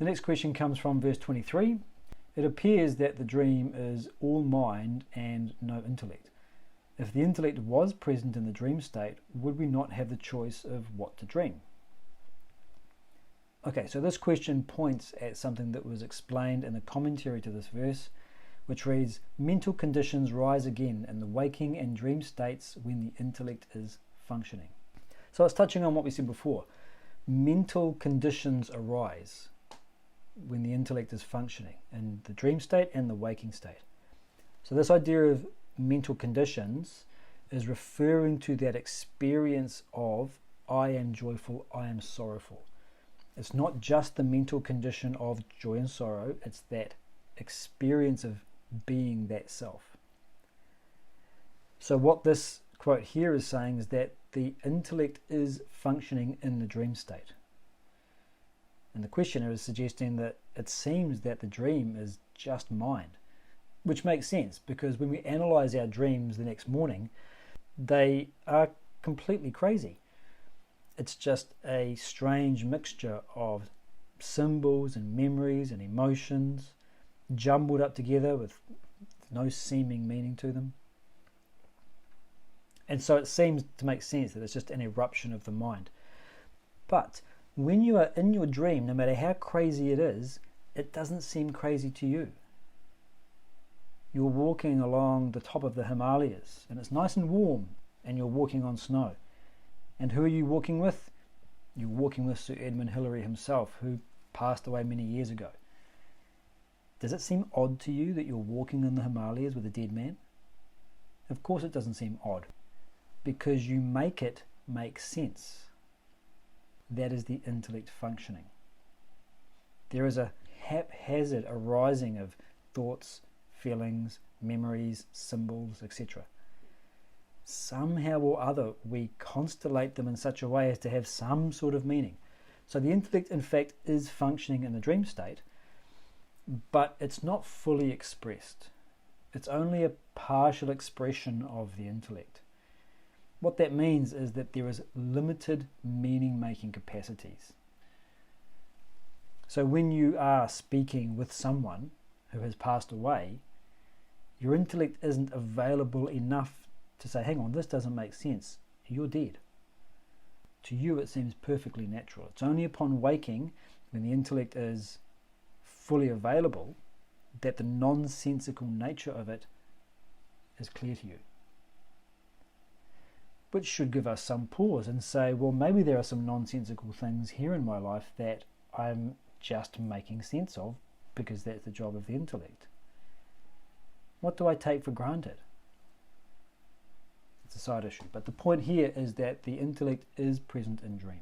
The next question comes from verse 23. It appears that the dream is all mind and no intellect. If the intellect was present in the dream state, would we not have the choice of what to dream? Okay, so this question points at something that was explained in the commentary to this verse, which reads, mental conditions rise again in the waking and dream states when the intellect is functioning. So it's touching on what we said before. Mental conditions arise when the intellect is functioning in the dream state and the waking state. So this idea of mental conditions is referring to that experience of I am joyful, I am sorrowful. It's not just the mental condition of joy and sorrow, it's that experience of being that self. So what this quote here is saying is that the intellect is functioning in the dream state. And the questioner is suggesting that it seems that the dream is just mind, which makes sense because when we analyze our dreams the next morning, they are completely crazy. It's just a strange mixture of symbols and memories and emotions jumbled up together with no seeming meaning to them. And so it seems to make sense that it's just an eruption of the mind. But when you are in your dream, no matter how crazy it is, it doesn't seem crazy to you. You're walking along the top of the Himalayas and it's nice and warm and you're walking on snow. And who are you walking with? You're walking with Sir Edmund Hillary himself, who passed away many years ago. Does it seem odd to you that you're walking in the Himalayas with a dead man? Of course it doesn't seem odd, because you make it make sense. That is the intellect functioning. There is a haphazard arising of thoughts, feelings, memories, symbols, etc. Somehow or other, we constellate them in such a way as to have some sort of meaning. So the intellect, in fact, is functioning in the dream state, but it's not fully expressed. It's only a partial expression of the intellect. What that means is that there is limited meaning-making capacities. So when you are speaking with someone who has passed away, your intellect isn't available enough to say, hang on, this doesn't make sense. You're dead. To you it seems perfectly natural. It's only upon waking, when the intellect is fully available, that the nonsensical nature of it is clear to you. Which should give us some pause and say, well, maybe there are some nonsensical things here in my life that I'm just making sense of because that's the job of the intellect. What do I take for granted? It's a side issue. But the point here is that the intellect is present in dreams.